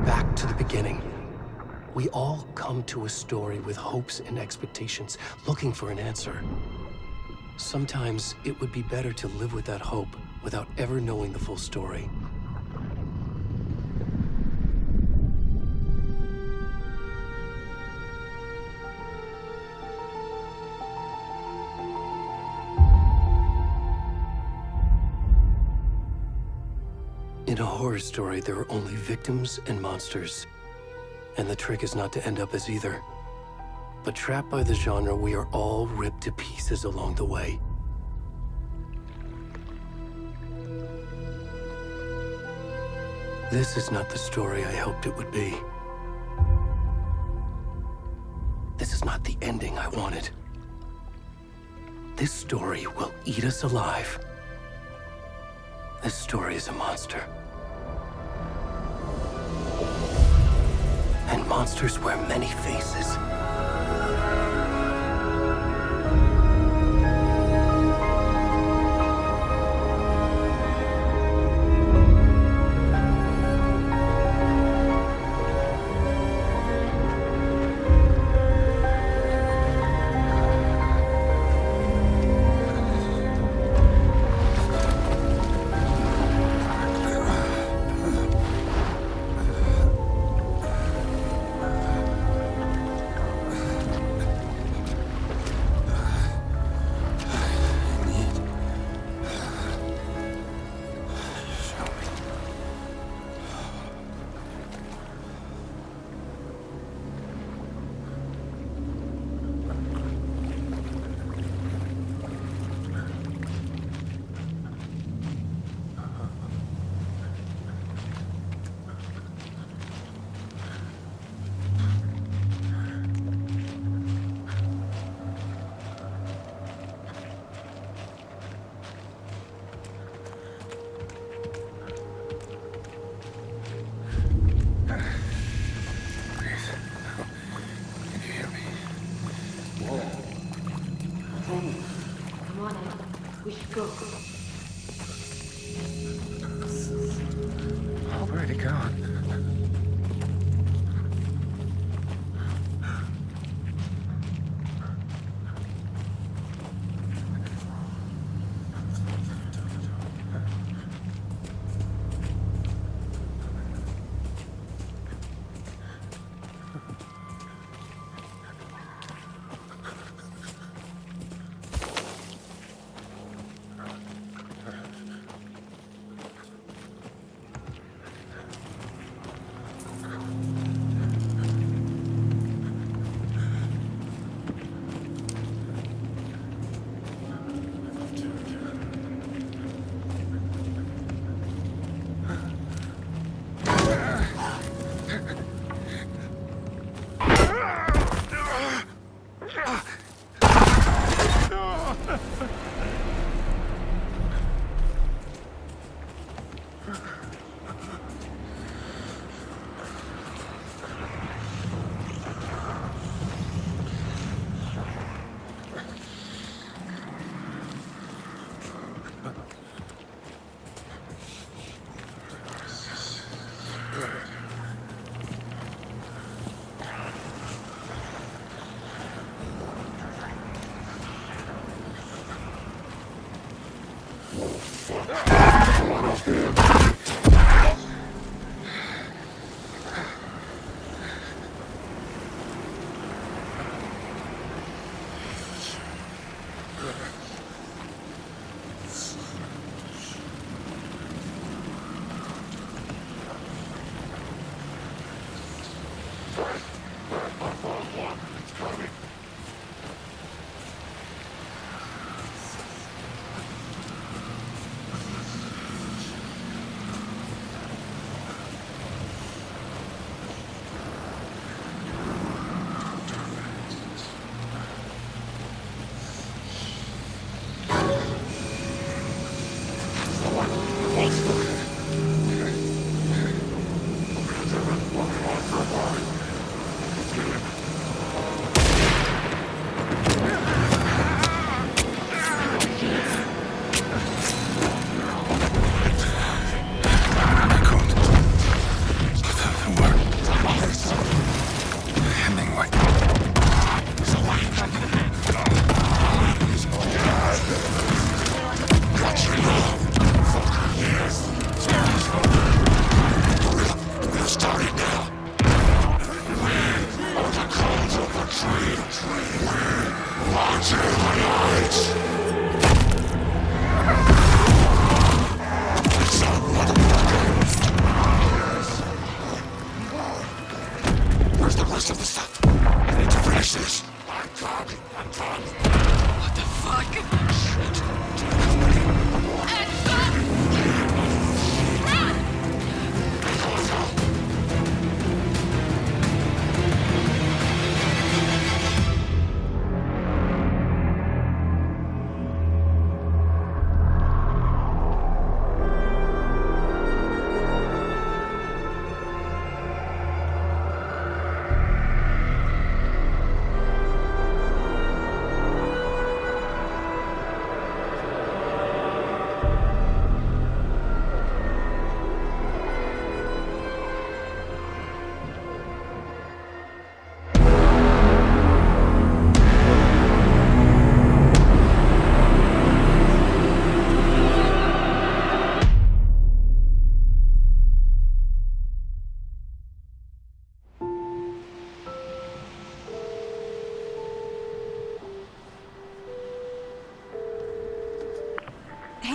Back to the beginning. We all come to a story with hopes and expectations, looking for an answer. Sometimes it would be better to live with that hope without ever knowing the full story. In a horror story, there are only victims and monsters. And the trick is not to end up as either. But trapped by the genre, we are all ripped to pieces along the way. This is not the story I hoped it would be. This is not the ending I wanted. This story will eat us alive. This story is a monster. And monsters wear many faces. Go. Already gone.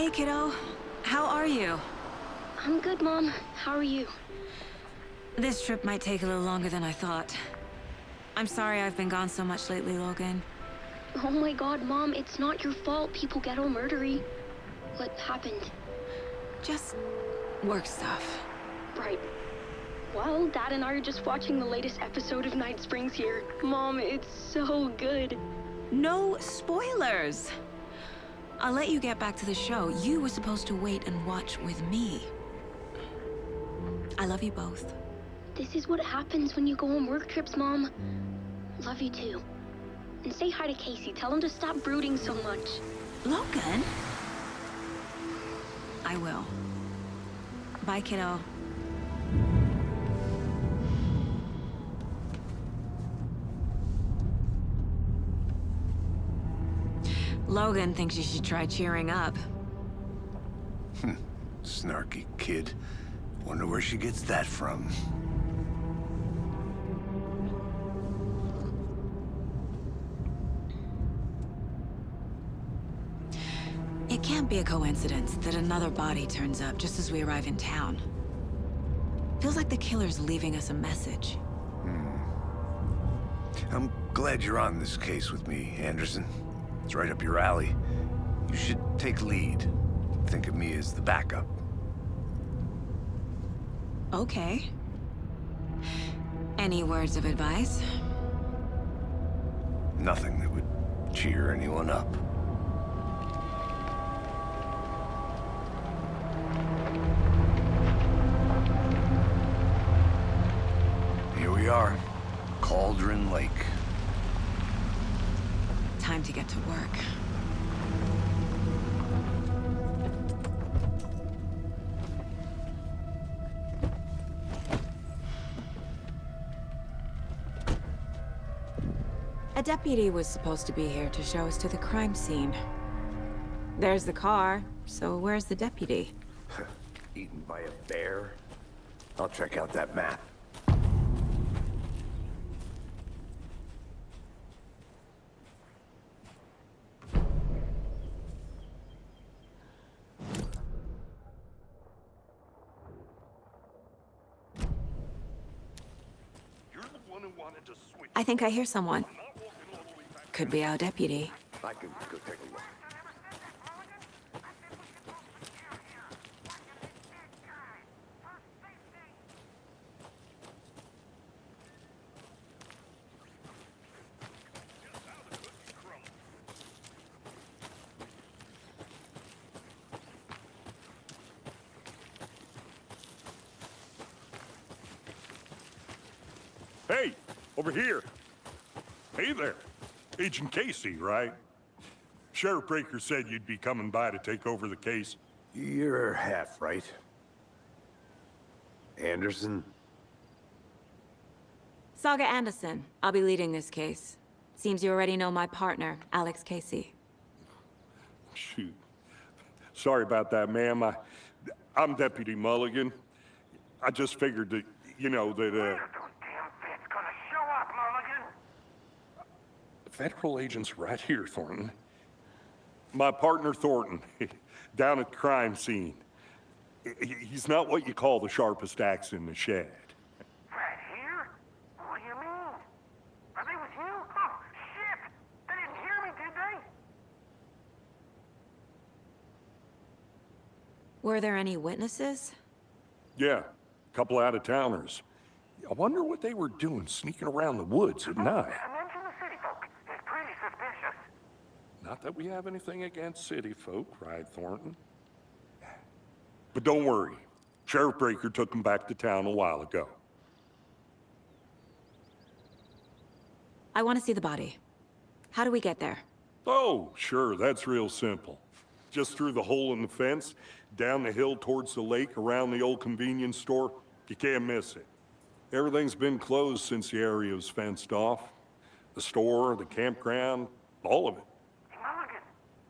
Hey, kiddo. How are you? I'm good, Mom. How are you? This trip might take a little longer than I thought. I'm sorry I've been gone so much lately, Logan. Oh my god, Mom, it's not your fault people get all murdery. What happened? Just work stuff. Right. Well, Dad and I are just watching the latest episode of Night Springs here. Mom, it's so good. No spoilers! I'll let you get back to the show. You were supposed to wait and watch with me. I love you both. This is what happens when you go on work trips, Mom. Love you too. And say hi to Casey. Tell him to stop brooding so much. Logan? I will. Bye, kiddo. Logan thinks you should try cheering up. Snarky kid. Wonder where she gets that from. It can't be a coincidence that another body turns up just as we arrive in town. Feels like the killer's leaving us a message. I'm glad you're on this case with me, Anderson. It's right up your alley. You should take lead. Think of me as the backup. Okay. Any words of advice? Nothing that would cheer anyone up. Here we are. Cauldron Lake. Time to get to work. A deputy was supposed to be here to show us to the crime scene. There's the car, so where's the deputy? Eaten by a bear? I'll check out that map. I think I hear someone. Could be our deputy. I can go take a look. Hey, over here. Hey there. Agent Casey, right? Sheriff Breaker said you'd be coming by to take over the case. You're half right. Anderson? Saga Anderson. I'll be leading this case. Seems you already know my partner, Alex Casey. Shoot. Sorry about that, ma'am. I'm Deputy Mulligan. I just figured that, you know, that, Federal agent's right here, Thornton. My partner, Thornton, down at the crime scene. He's not what you call the sharpest axe in the shed. Right here? What do you mean? Are they with you? Oh, shit! They didn't hear me, did they? Were there any witnesses? Yeah, a couple out-of-towners. I wonder what they were doing sneaking around the woods at night. Mention the city folk. It's pretty suspicious. Not that we have anything against city folk, right, Thornton? But don't worry. Sheriff Breaker took them back to town a while ago. I want to see the body. How do we get there? Oh, sure, that's real simple. Just through the hole in the fence, down the hill towards the lake, around the old convenience store. You can't miss it. Everything's been closed since the area was fenced off. The store, the campground, all of it. Hey, Mulligan,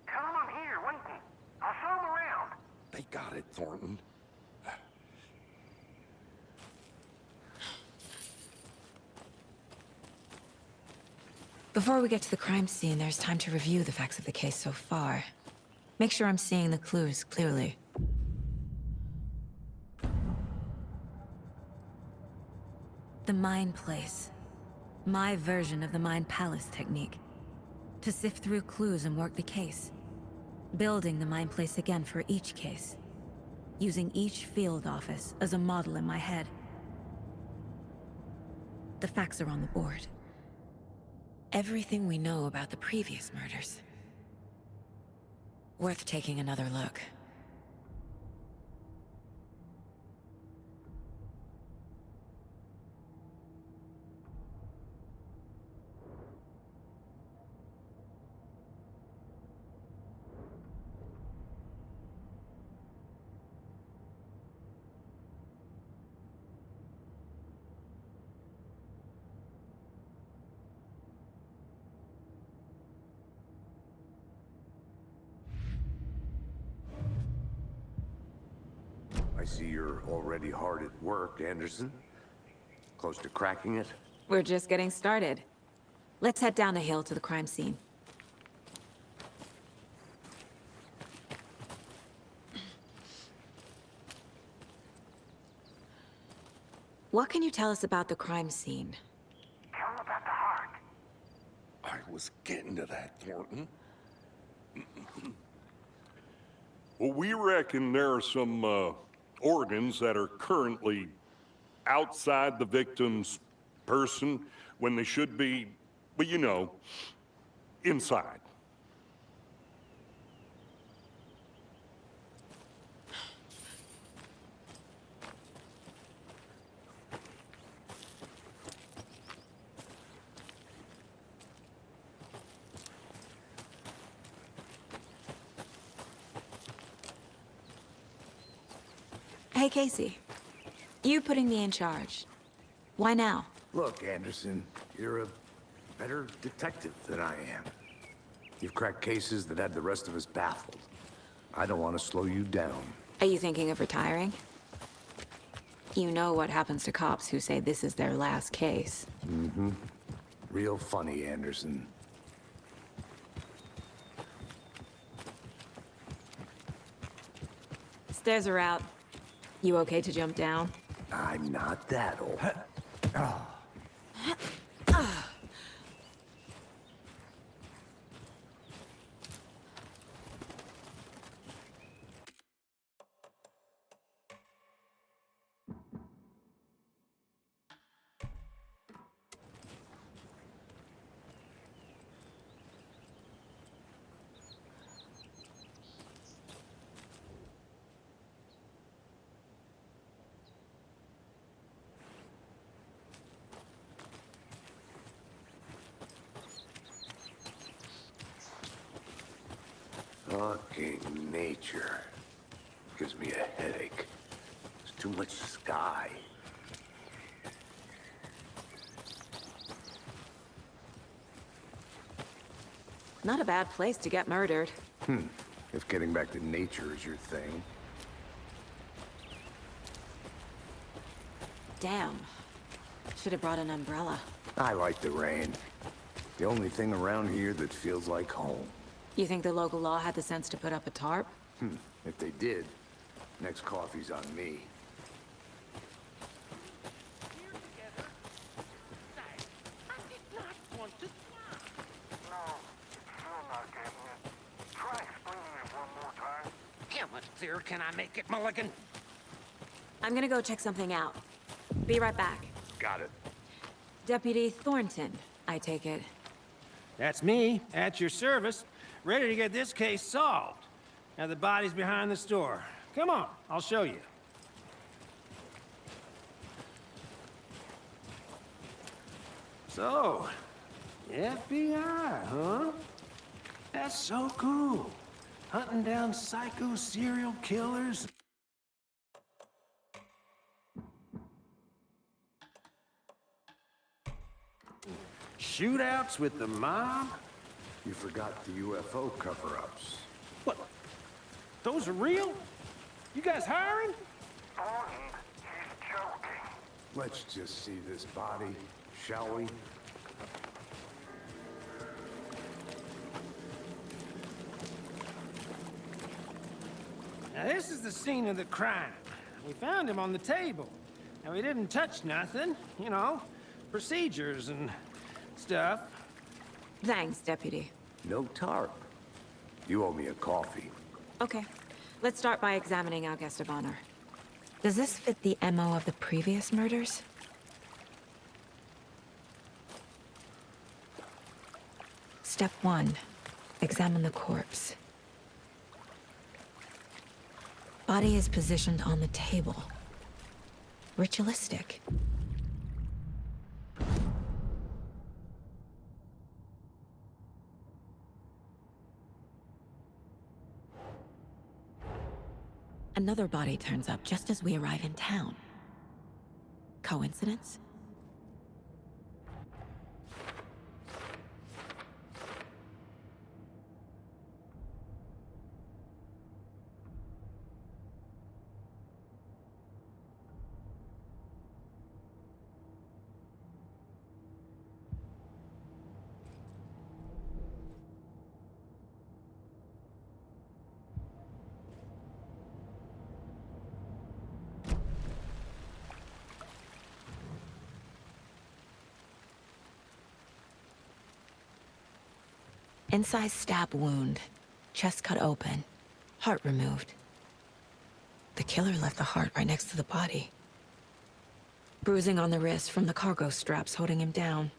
tell them I'm here, waiting. I'll show them around. They got it, Thornton. Before we get to the crime scene, there's time to review the facts of the case so far. Make sure I'm seeing the clues clearly. The Mind Place. My version of the Mind Palace technique. To sift through clues and work the case. Building the Mind Place again for each case. Using each field office as a model in my head. The facts are on the board. Everything we know about the previous murders. Worth taking another look. I see you're already hard at work, Anderson. Close to cracking it? We're just getting started. Let's head down the hill to the crime scene. What can you tell us about the crime scene? Tell him about the heart. I was getting to that, Thornton. Well, we reckon there are some, organs that are currently outside the victim's person when they should be, well, you know, inside. Hey, Casey. You putting me in charge. Why now? Look, Anderson, you're a better detective than I am. You've cracked cases that had the rest of us baffled. I don't want to slow you down. Are you thinking of retiring? You know what happens to cops who say this is their last case. Mm-hmm. Real funny, Anderson. Stairs are out. You okay to jump down? I'm not that old. Fucking nature. Gives me a headache. There's too much sky. Not a bad place to get murdered. If getting back to nature is your thing. Damn. Should have brought an umbrella. I like the rain. The only thing around here that feels like home. You think the local law had the sense to put up a tarp? If they did, next coffee's on me. No, still not getting it. Try explaining it one more time. How much clearer can I make it, Mulligan? I'm gonna go check something out. Be right back. Got it. Deputy Thornton, I take it. That's me, at your service, ready to get this case solved. Now the body's behind the store. Come on, I'll show you. So, FBI, huh? That's so cool. Hunting down psycho serial killers. Shootouts with the mob? You forgot the UFO cover-ups. What? Those are real? You guys hiring? Thornton, he's joking. Let's just see this body, shall we? Now, this is the scene of the crime. We found him on the table. And we didn't touch nothing, you know, procedures and stuff. Thanks, Deputy. No tarp. You owe me a coffee. Okay, let's start by examining our guest of honor. Does this fit the MO of the previous murders? Step 1. Examine the corpse. Body is positioned on the table. Ritualistic. Another body turns up just as we arrive in town. Coincidence? Incised stab wound, chest cut open, heart removed. The killer left the heart right next to the body. Bruising on the wrist from the cargo straps holding him down.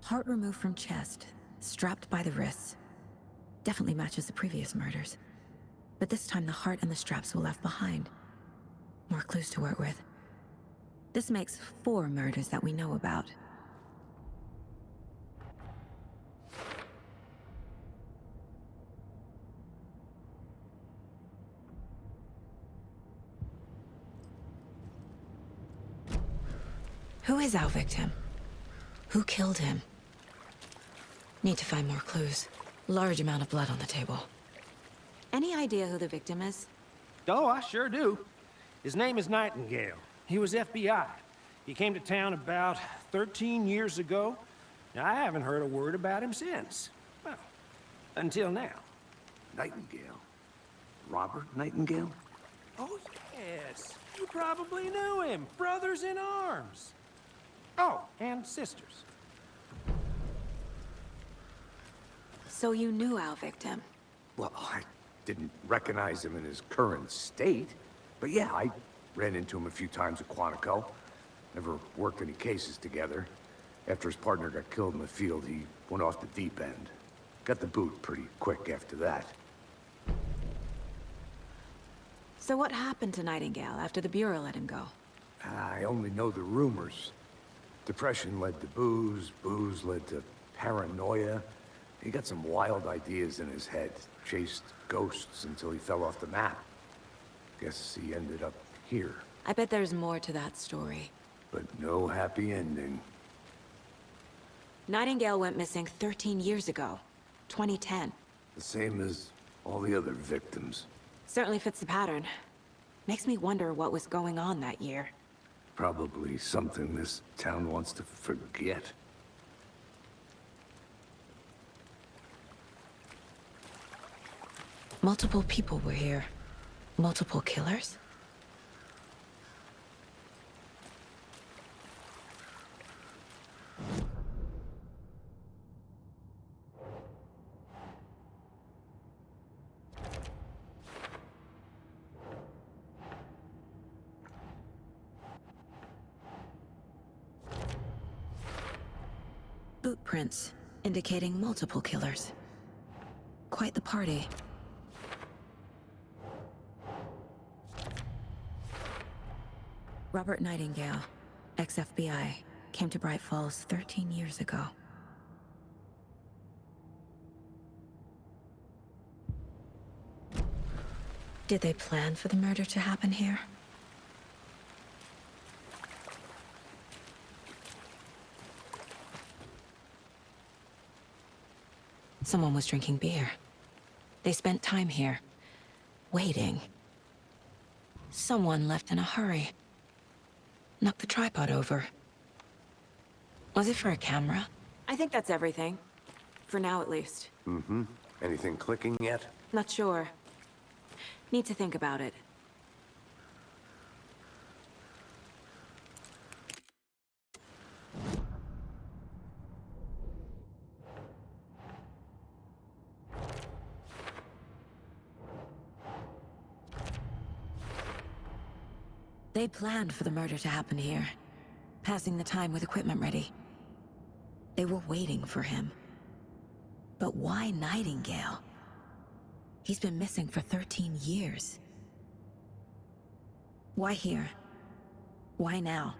Heart removed from chest, strapped by the wrists. Definitely matches the previous murders. But this time the heart and the straps were left behind. More clues to work with. This makes 4 murders that we know about. Who is our victim? Who killed him? Need to find more clues. Large amount of blood on the table. Any idea who the victim is? Oh, I sure do. His name is Nightingale. He was FBI. He came to town about 13 years ago. Now, I haven't heard a word about him since. Well, until now. Nightingale? Robert Nightingale? Oh, yes. You probably knew him. Brothers in arms. Oh, and sisters. So you knew our victim? Well, I didn't recognize him in his current state. But yeah, I ran into him a few times at Quantico. Never worked any cases together. After his partner got killed in the field, he went off the deep end. Got the boot pretty quick after that. So what happened to Nightingale after the Bureau let him go? I only know the rumors. Depression led to booze, booze led to paranoia. He got some wild ideas in his head, chased ghosts until he fell off the map. Guess he ended up here. I bet there's more to that story. But no happy ending. Nightingale went missing 13 years ago. 2010. The same as all the other victims. Certainly fits the pattern. Makes me wonder what was going on that year. Probably something this town wants to forget. Multiple people were here. Multiple killers? Boot prints, indicating multiple killers. Quite the party. Robert Nightingale, ex-FBI, came to Bright Falls 13 years ago. Did they plan for the murder to happen here? Someone was drinking beer. They spent time here, waiting. Someone left in a hurry. Knocked the tripod over. Was it for a camera? I think that's everything. For now, at least. Mm-hmm. Anything clicking yet? Not sure. Need to think about it. They planned for the murder to happen here, passing the time with equipment ready. They were waiting for him. But why Nightingale? He's been missing for 13 years. Why here? Why now?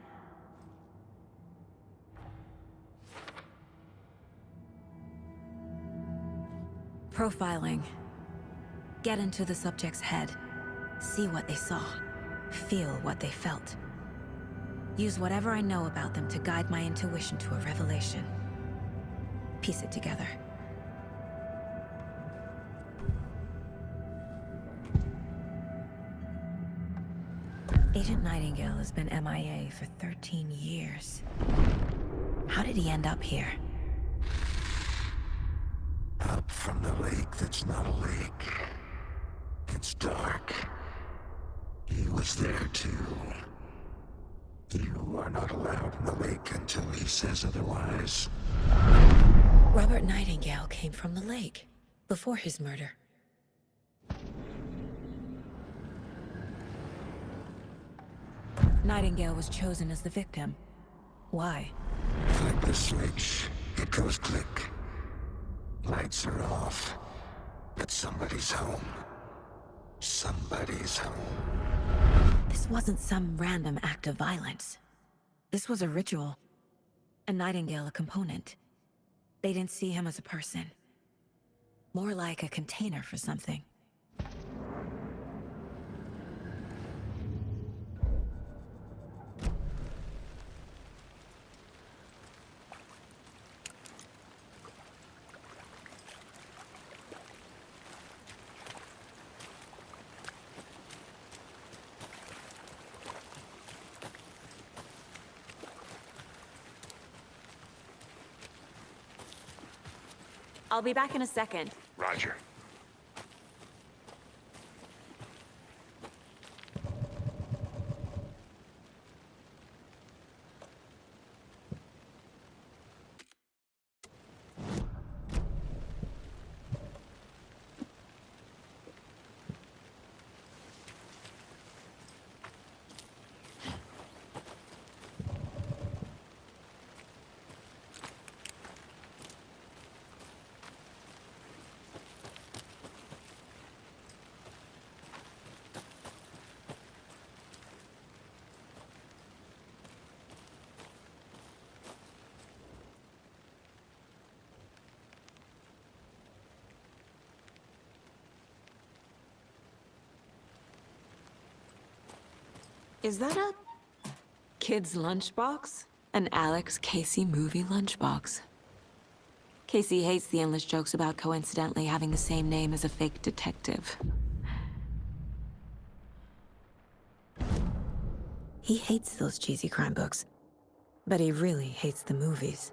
Profiling. Get into the subject's head. See what they saw. Feel what they felt. Use whatever I know about them to guide my intuition to a revelation. Piece it together. Agent Nightingale has been MIA for 13 years. How did he end up here? Up from the lake that's not a lake. It's dark. He was there too. You are not allowed in the lake until he says otherwise. Robert Nightingale came from the lake, before his murder. Nightingale was chosen as the victim. Why? Flip the switch. It goes click. Lights are off. But somebody's home. Somebody's home. This wasn't some random act of violence. This was a ritual. And Nightingale a component. They didn't see him as a person. More like a container for something. I'll be back in a second. Roger. Is that a kid's lunchbox? An Alex Casey movie lunchbox. Casey hates the endless jokes about coincidentally having the same name as a fake detective. He hates those cheesy crime books, but he really hates the movies.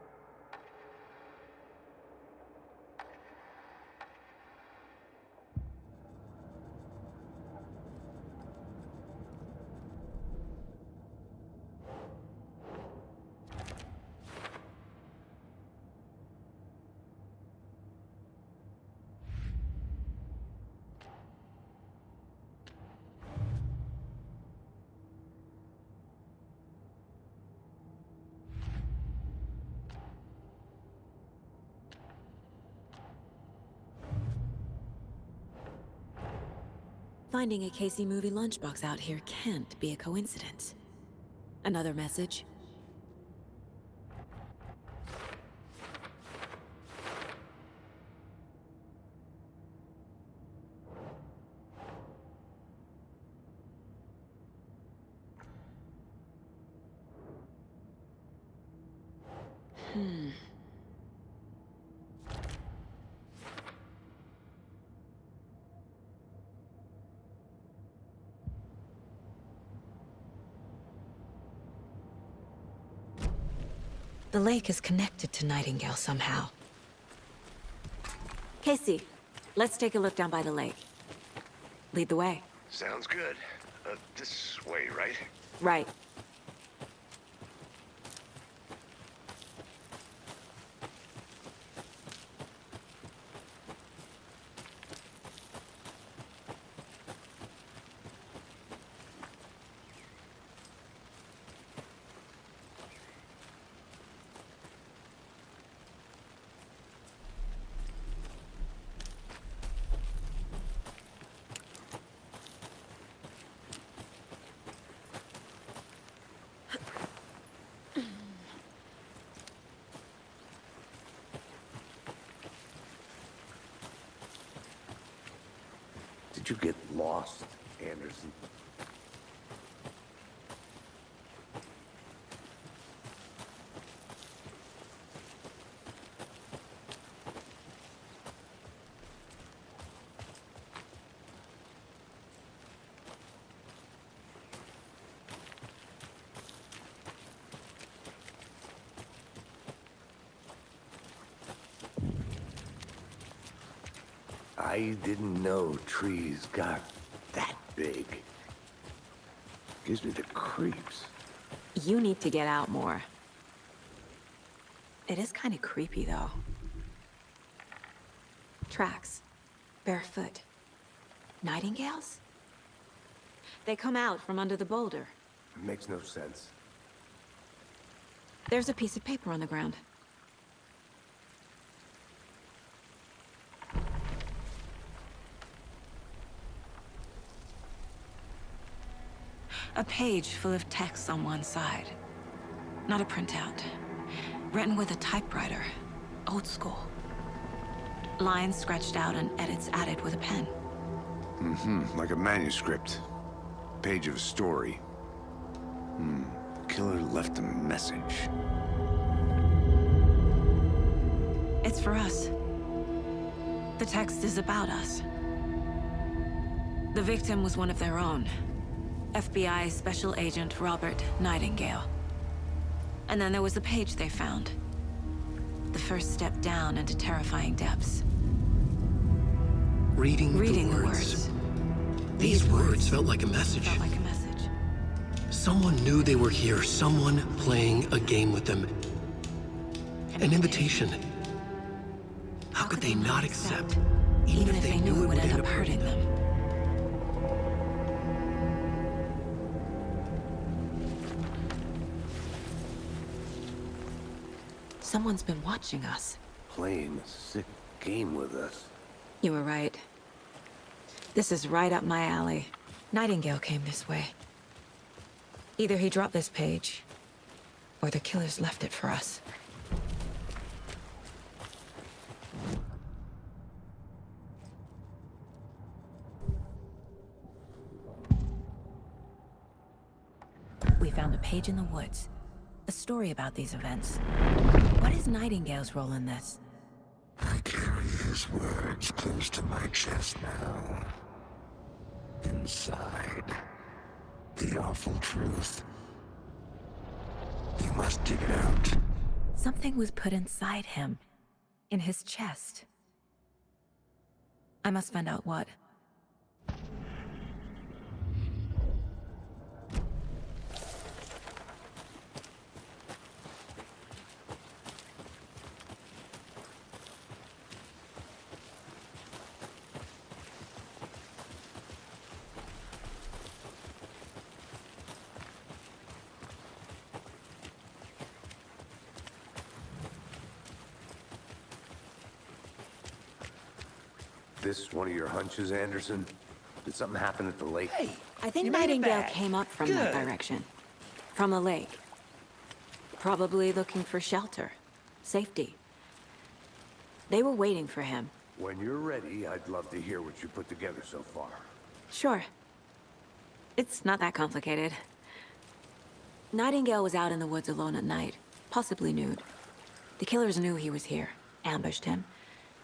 Finding a Casey movie lunchbox out here can't be a coincidence. Another message? The lake is connected to Nightingale somehow. Casey, let's take a look down by the lake. Lead the way. Sounds good. This way, right? Right. Did you get lost, Anderson? I didn't know trees got that big. Gives me the creeps. You need to get out more. It is kind of creepy, though. Tracks. Barefoot. Nightingales? They come out from under the boulder. Makes no sense. There's a piece of paper on the ground. A page full of text on one side. Not a printout. Written with a typewriter. Old school. Lines scratched out and edits added with a pen. Like a manuscript. Page of a story. Killer left a message. It's for us. The text is about us. The victim was one of their own. FBI Special Agent Robert Nightingale. And then there was the page they found. The first step down into terrifying depths. Reading the words. These words felt like a message. Felt like a message. Someone knew they were here, someone playing a game with them. An invitation. How could they not accept, even if they knew it would end up hurting them? Someone's been watching us. Playing a sick game with us. You were right. This is right up my alley. Nightingale came this way. Either he dropped this page, or the killers left it for us. We found a page in the woods. A story about these events. What is Nightingale's role in this? I carry his words close to my chest now. Inside, the awful truth. You must dig it out. Something was put inside him. In his chest. I must find out what. This one of your hunches, Anderson? Did something happen at the lake? Hey, I think you made it Nightingale back. came up from that Good. direction. From the lake. Probably looking for shelter. Safety. They were waiting for him. When you're ready, I'd love to hear what you put together so far. Sure. It's not that complicated. Nightingale was out in the woods alone at night, possibly nude. The killers knew he was here, ambushed him,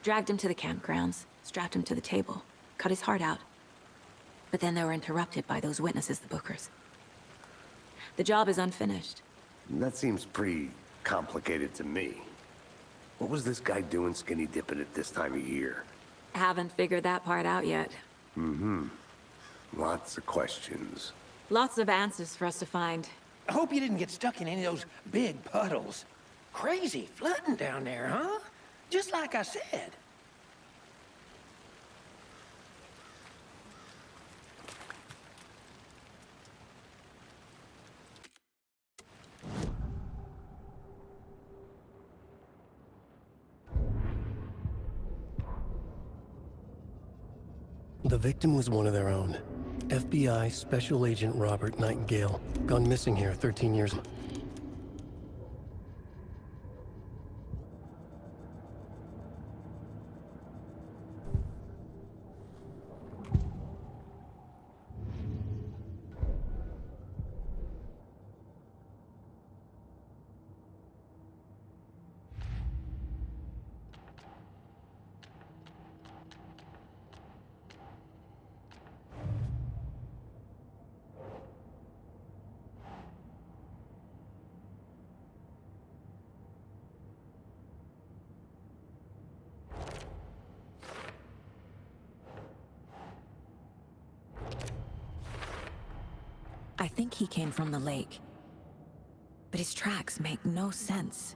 dragged him to the campgrounds, strapped him to the table, cut his heart out. But then they were interrupted by those witnesses, the Bookers. The job is unfinished. That seems pretty complicated to me. What was this guy doing skinny dipping at this time of year? Haven't figured that part out yet. Lots of questions. Lots of answers for us to find. I hope you didn't get stuck in any of those big puddles. Crazy flooding down there, huh? Just like I said. The victim was one of their own. FBI Special Agent Robert Nightingale, gone missing here 13 years. I think he came from the lake. But his tracks make no sense.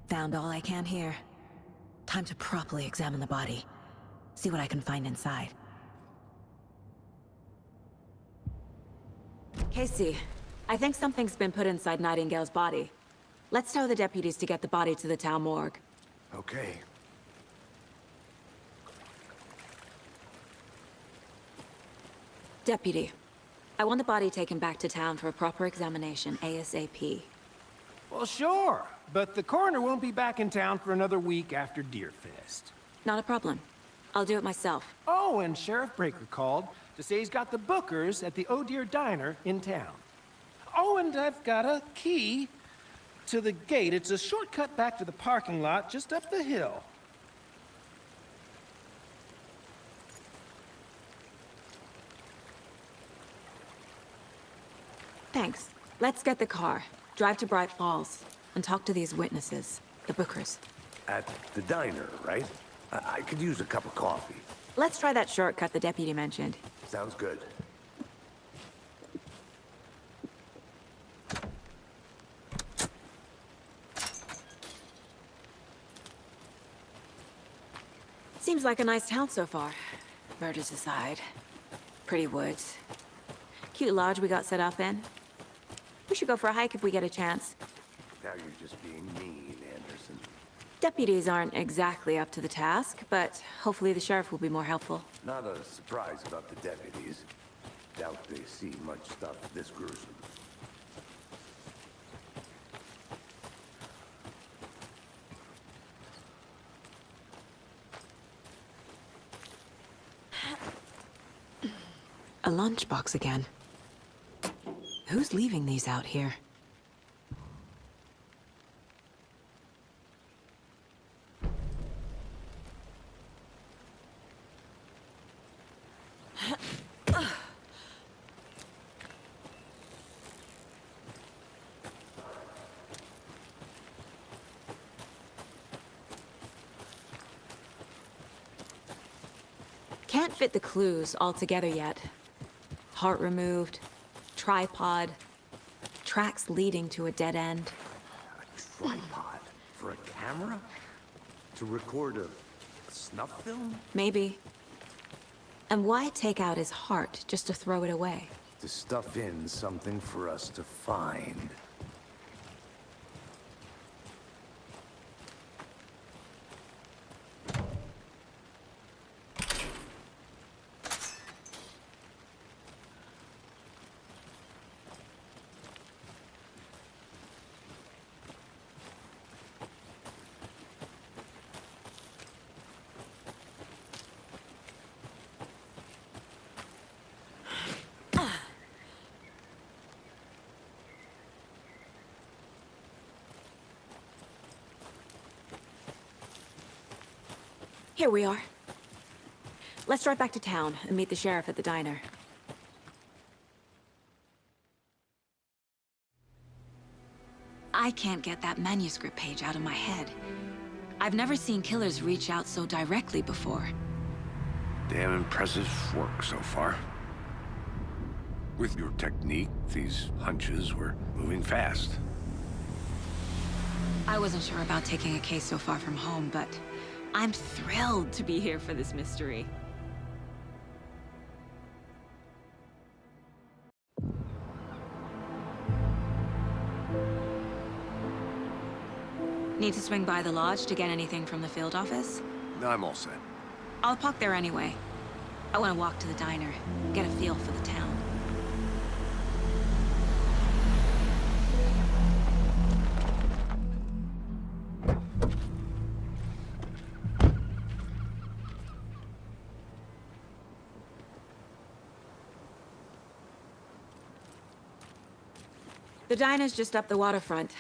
Found all I can here. Time to properly examine the body. See what I can find inside. Casey, I think something's been put inside Nightingale's body. Let's tell the deputies to get the body to the town morgue. Okay. Deputy, I want the body taken back to town for a proper examination, ASAP. Well, sure, but the coroner won't be back in town for another week after Deerfest. Not a problem. I'll do it myself. Oh, and Sheriff Breaker called to say he's got the bookers at the Oh Dear Diner in town. Oh, and I've got a key to the gate. It's a shortcut back to the parking lot just up the hill. Thanks. Let's get the car, drive to Bright Falls, and talk to these witnesses, the bookers. At the diner, right? I could use a cup of coffee. Let's try that shortcut the deputy mentioned. Sounds good. Seems like a nice town so far. Murders aside. Pretty woods. Cute lodge we got set up in. We should go for a hike if we get a chance. Now you're just being mean, Anderson. Deputies aren't exactly up to the task, but hopefully the sheriff will be more helpful. Not a surprise about the deputies. Doubt they see much stuff this gruesome. A lunchbox again. Who's leaving these out here? Can't fit the clues all together yet. Heart removed, tripod, tracks leading to a dead end. A tripod? For a camera? To record a snuff film? Maybe. And why take out his heart just to throw it away? To stuff in something for us to find. Here we are. Let's drive back to town and meet the sheriff at the diner. I can't get that manuscript page out of my head. I've never seen killers reach out so directly before. Damn impressive work so far. With your technique, these hunches were moving fast. I wasn't sure about taking a case so far from home, but I'm thrilled to be here for this mystery. Need to swing by the lodge to get anything from the field office? No, I'm all set. I'll park there anyway. I want to walk to the diner, get a feel for the town. The diner's just up the waterfront.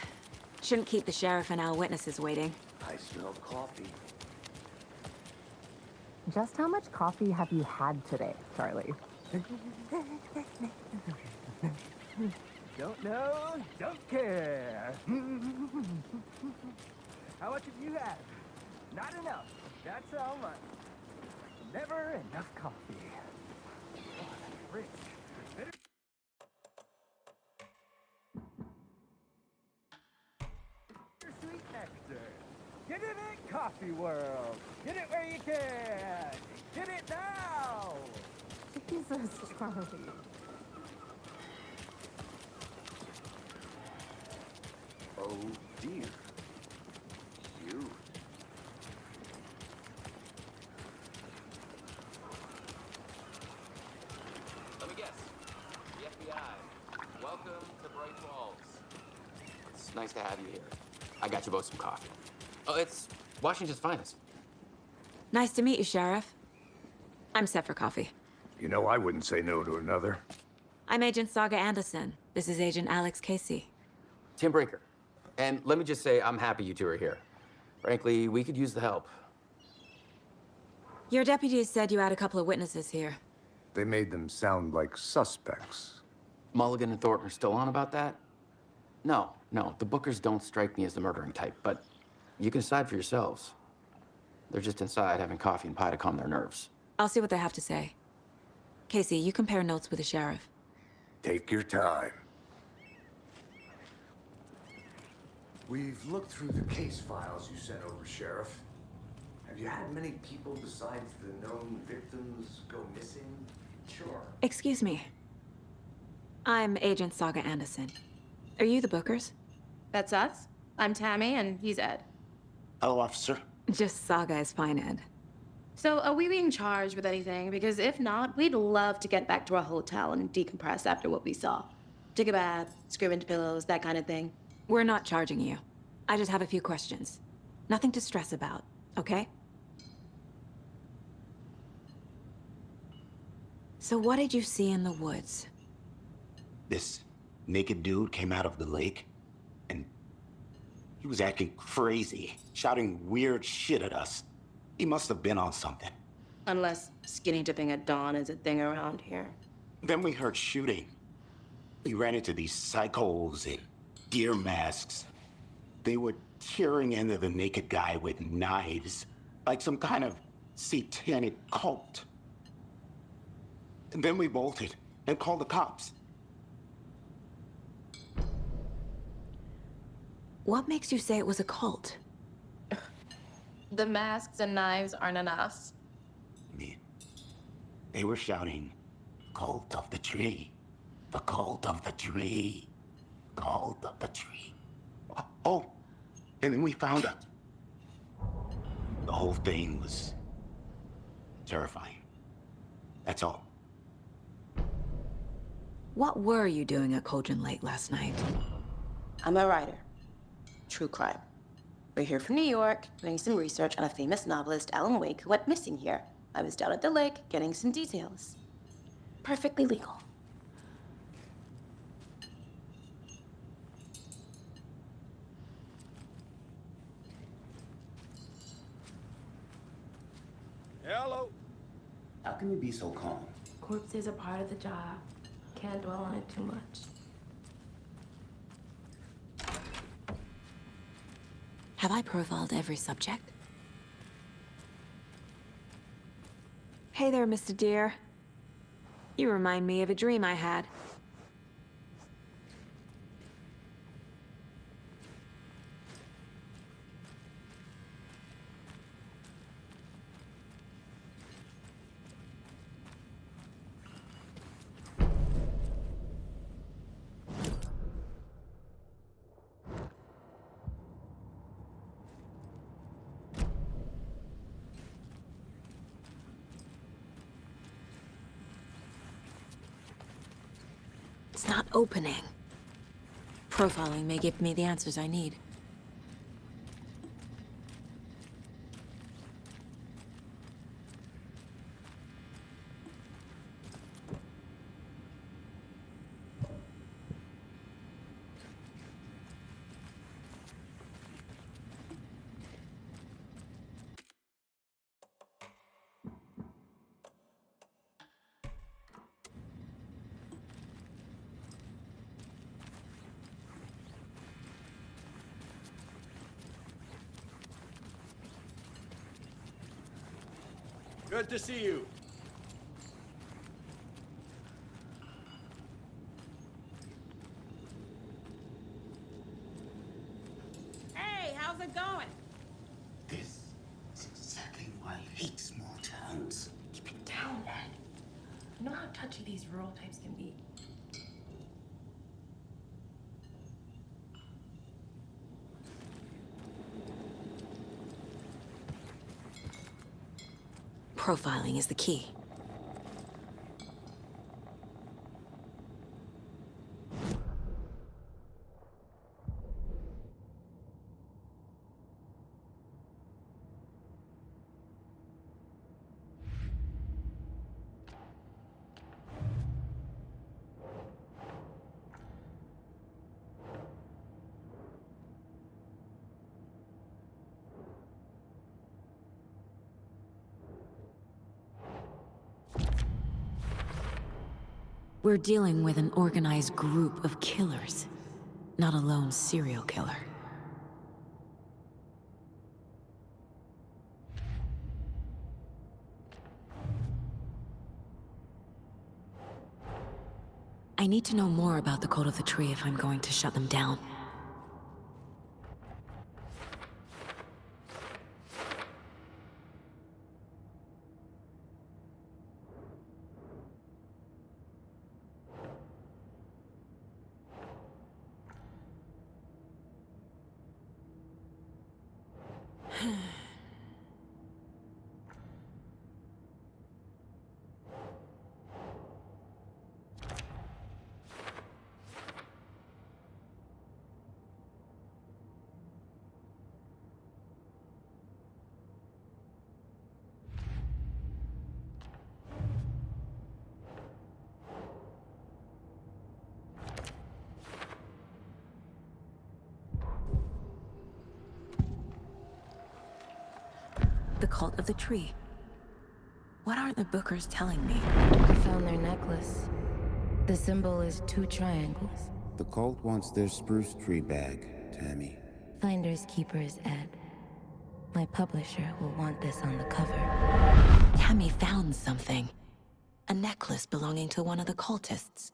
Shouldn't keep the sheriff and our witnesses waiting. I smell coffee. Just how much coffee have you had today, Charlie? Don't know, don't care. How much have you had? Not enough. That's how much. Never enough coffee. Oh, that's rich. Sweet nectar. Get it in Coffee World. Get it where you can. Get it now. Jesus, Charlie. Oh dear. You. Let me guess. The FBI. Welcome to Bright Falls. It's nice to have you here. I got you both some coffee. Oh, it's Washington's finest. Nice to meet you, Sheriff. I'm set for coffee. You know, I wouldn't say no to another. I'm Agent Saga Anderson. This is Agent Alex Casey. Tim Brinker. And let me just say, I'm happy you two are here. Frankly, we could use the help. Your deputies said you had a couple of witnesses here. They made them sound like suspects. Mulligan and Thornton are still on about that? No, the Bookers don't strike me as the murdering type, but you can decide for yourselves. They're just inside having coffee and pie to calm their nerves. I'll see what they have to say. Casey, you compare notes with the sheriff. Take your time. We've looked through the case files you sent over, Sheriff. Have you had many people besides the known victims go missing? Sure. Excuse me. I'm Agent Saga Anderson. Are you the Bookers? That's us. I'm Tammy, and he's Ed. Hello, officer. Just Saga is fine, Ed. So, are we being charged with anything? Because if not, we'd love to get back to our hotel and decompress after what we saw. Take a bath, scream into pillows, that kind of thing. We're not charging you. I just have a few questions. Nothing to stress about, okay? So what did you see in the woods? This naked dude came out of the lake, and he was acting crazy, shouting weird shit at us. He must have been on something. Unless skinny dipping at dawn is a thing around here. Then we heard shooting. We ran into these psychos in deer masks. They were tearing into the naked guy with knives, like some kind of satanic cult. And then we bolted and called the cops. What makes you say it was a cult? The masks and knives aren't enough. I mean, they were shouting, "Cult of the tree, the cult of the tree, cult of the tree." Oh, and then we found it. The whole thing was terrifying. That's all. What were you doing at Cauldron Lake last night? I'm a writer. True crime. We're here from New York, doing some research on a famous novelist, Alan Wake, who went missing here. I was down at the lake, getting some details. Perfectly legal. Hello. How can you be so calm? Corpses are part of the job. Can't dwell on it too much. Have I profiled every subject? Hey there, Mr. Deer. You remind me of a dream I had. It's not opening. Profiling may give me the answers I need. Good to see you. Hey, how's it going? This is exactly why I hate small towns. Keep it down, Ed. You know how touchy these rural types can be. Profiling is the key. We're dealing with an organized group of killers, not a lone serial killer. I need to know more about the Cult of the Tree if I'm going to shut them down. The Cult of the Tree. What are the Bookers telling me? I found their necklace. The symbol is 2 triangles. The cult wants their spruce tree bag, Tammy. Finders keepers, Ed. My publisher will want this on the cover. Tammy found something. A necklace belonging to one of the cultists.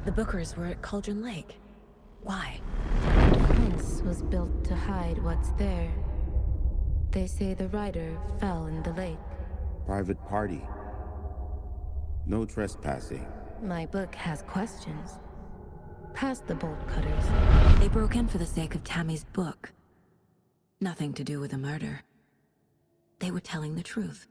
The Bookers were at Cauldron Lake. Why? The prince was built to hide what's there. They say the rider fell in the lake. Private party. No trespassing. My book has questions. Past the bolt cutters. They broke in for the sake of Tammy's book. Nothing to do with the murder. They were telling the truth.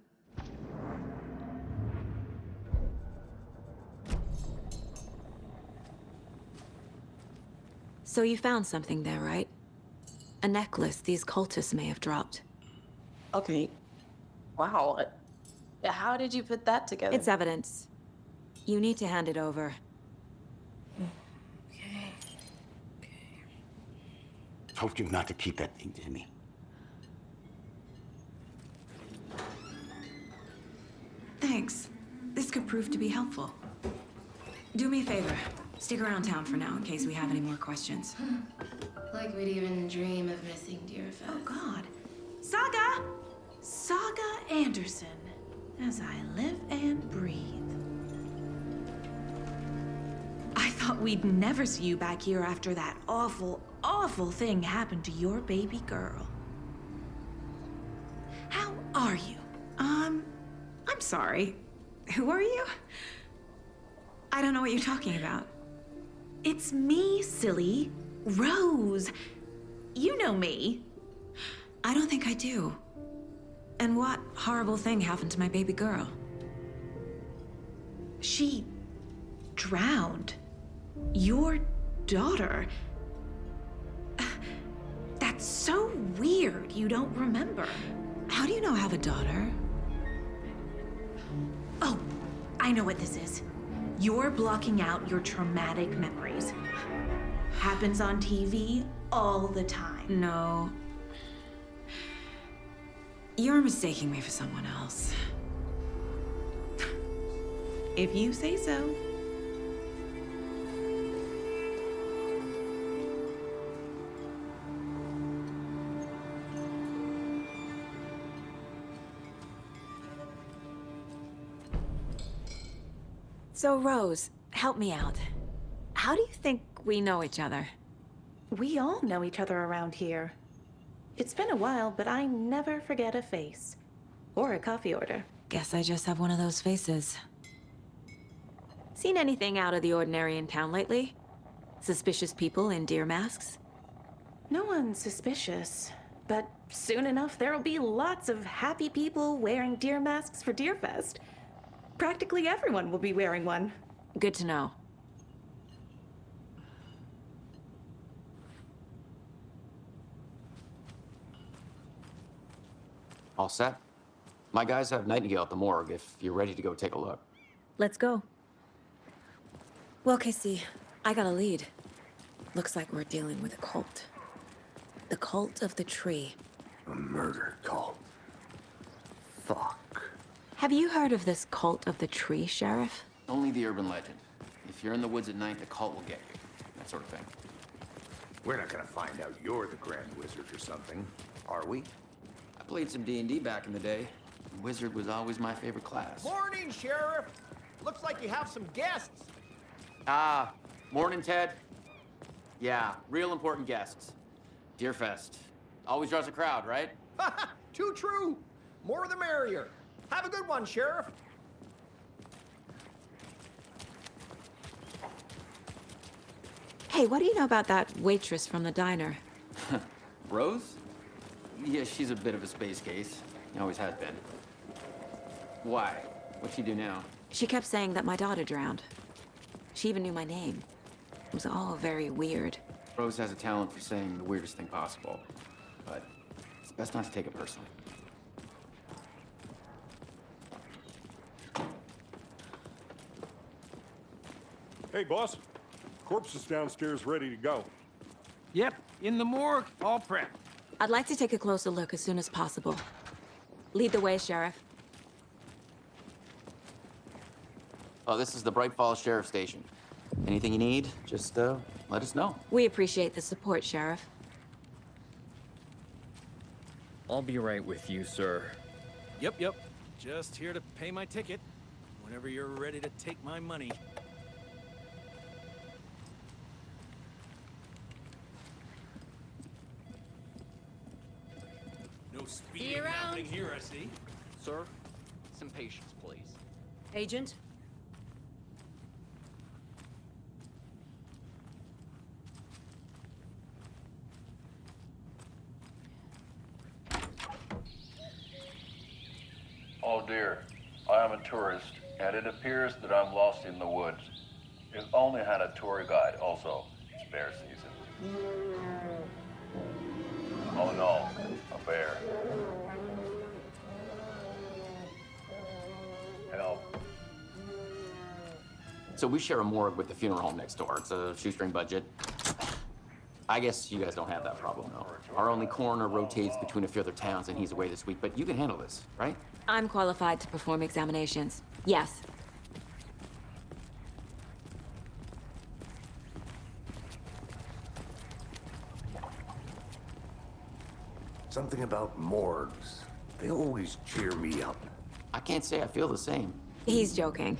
So you found something there, right? A necklace these cultists may have dropped. Okay. Wow. How did you put that together? It's evidence. You need to hand it over. Told you not to keep that thing, Timmy. could prove to be helpful. Do me a favor. Stick around town for now in case we have any more questions. Like we'd even dream of missing Deerfest. Oh, God. Saga! Saga Anderson. As I live and breathe. I thought we'd never see you back here after that awful, awful thing happened to your baby girl. How are you? I'm sorry. Who are you? I don't know what you're talking about. It's me, silly. Rose. You know me. I don't think I do. And what horrible thing happened to my baby girl? She drowned. Your daughter. That's so weird you don't remember. How do you know I have a daughter? Oh, I know what this is. You're blocking out your traumatic memories. Happens on TV all the time. No. You're mistaking me for someone else. If you say so. So, Rose, help me out. How do you think we know each other? We all know each other around here. It's been a while, but I never forget a face. Or a coffee order. Guess I just have one of those faces. Seen anything out of the ordinary in town lately? Suspicious people in deer masks? No one's suspicious. But soon enough, there'll be lots of happy people wearing deer masks for Deerfest. Practically everyone will be wearing one. Good to know. All set? My guys have Nightingale at the morgue if you're ready to go take a look. Let's go. Well, Casey, I got a lead. Looks like we're dealing with a cult. The cult of the tree. A murder cult. Fuck. Have you heard of this cult of the tree, Sheriff? Only the urban legend. If you're in the woods at night, the cult will get you. That sort of thing. We're not gonna find out you're the Grand Wizard or something, are we? I played some D&D back in the day. Wizard was always my favorite class. Morning, Sheriff. Looks like you have some guests. Morning, Ted. Yeah, real important guests. Deerfest. Always draws a crowd, right? Too true. More the merrier. Have a good one, Sheriff. Hey, what do you know about that waitress from the diner? Rose? Yeah, she's a bit of a space case. Always has been. Why? What'd she do now? She kept saying that my daughter drowned. She even knew my name. It was all very weird. Rose has a talent for saying the weirdest thing possible. But it's best not to take it personally. Hey, boss. Corpse is downstairs ready to go. Yep, in the morgue, all prepped. I'd like to take a closer look as soon as possible. Lead the way, Sheriff. Oh, this is the Bright Falls Sheriff Station. Anything you need, just let us know. We appreciate the support, Sheriff. I'll be right with you, sir. Yep. Just here to pay my ticket. Whenever you're ready to take my money. No speeding happening here, I see. Sir, some patience, please. Agent? Oh dear, I am a tourist, and it appears that I'm lost in the woods. If only had a tour guide also. It's bear season. Oh no, a bear. Help. So we share a morgue with the funeral home next door. It's a shoestring budget. I guess you guys don't have that problem, though. Our only coroner rotates between a few other towns, and he's away this week, but you can handle this, right? I'm qualified to perform examinations. Yes. Something about morgues. They always cheer me up. I can't say I feel the same. He's joking.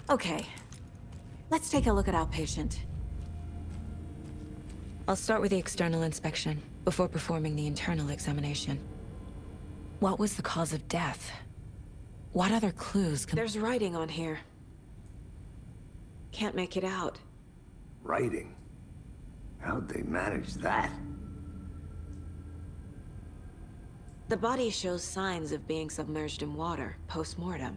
Okay, let's take a look at our patient. I'll start with the external inspection before performing the internal examination. What was the cause of death? What other clues can— There's writing on here. Can't make it out. Writing? How'd they manage that? The body shows signs of being submerged in water post-mortem.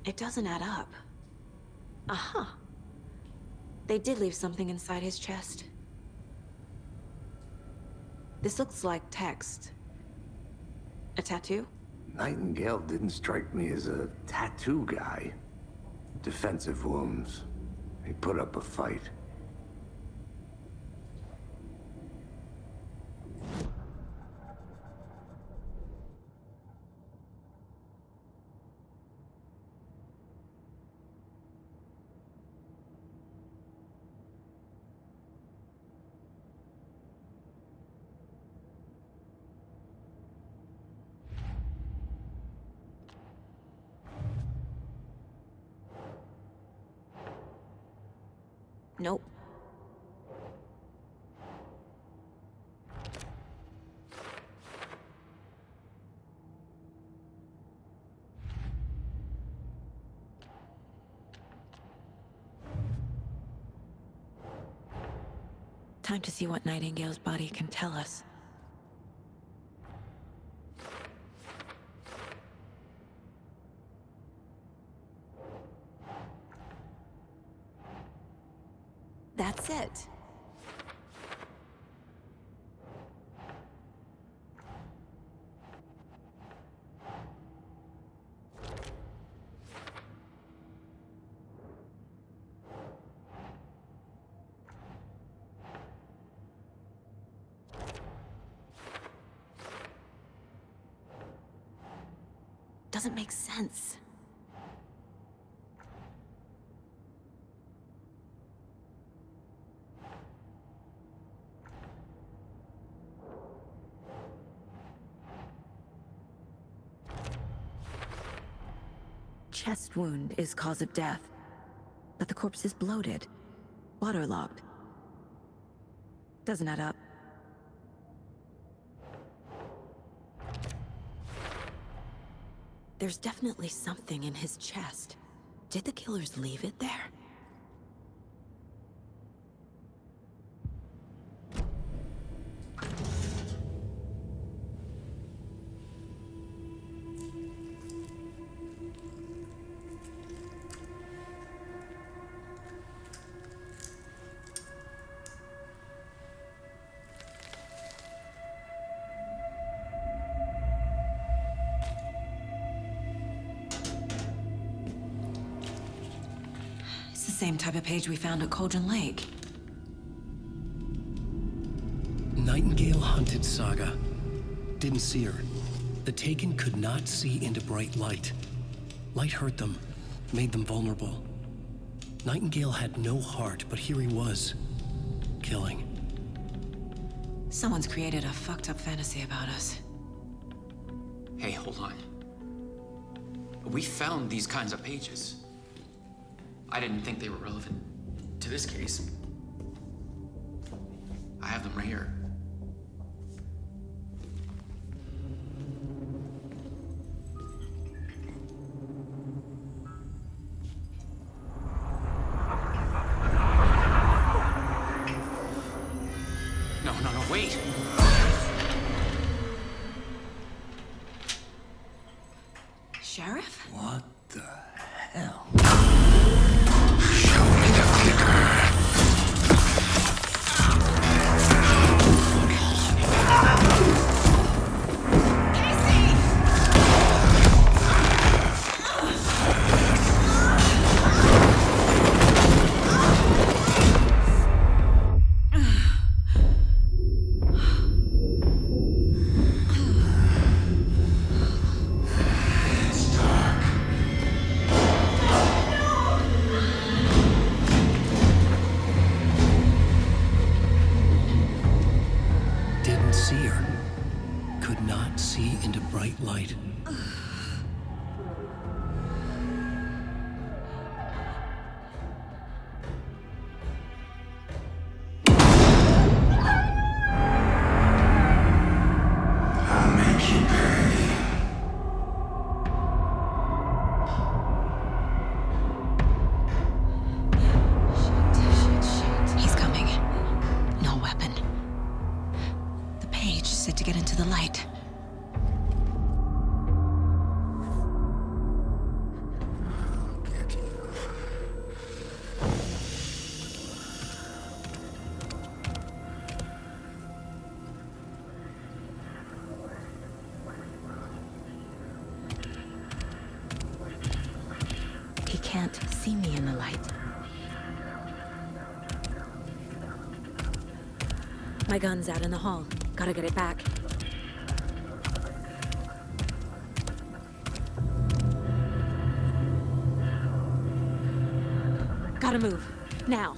It doesn't add up. Uh-huh. They did leave something inside his chest. This looks like text. A tattoo? Nightingale didn't strike me as a tattoo guy. Defensive wounds. He put up a fight. Nope. Time to see what Nightingale's body can tell us. That's it. Doesn't make sense. Chest wound is cause of death, but the corpse is bloated, waterlogged. Doesn't add up. There's definitely something in his chest. Did the killers leave it there? Same type of page we found at Cauldron Lake. Nightingale hunted Saga. Didn't see her. The Taken could not see into bright light. Light hurt them, made them vulnerable. Nightingale had no heart, but here he was, killing. Someone's created a fucked up fantasy about us. Hey, hold on. We found these kinds of pages. I didn't think they were relevant to this case. I have them right here. No, wait! Sheriff? What the hell? see her. Could not see into bright light. He's coming. No weapon. The page said to get into the light. He can't see me in the light. My gun's out in the hall. Gotta get it back. Gotta move. Now.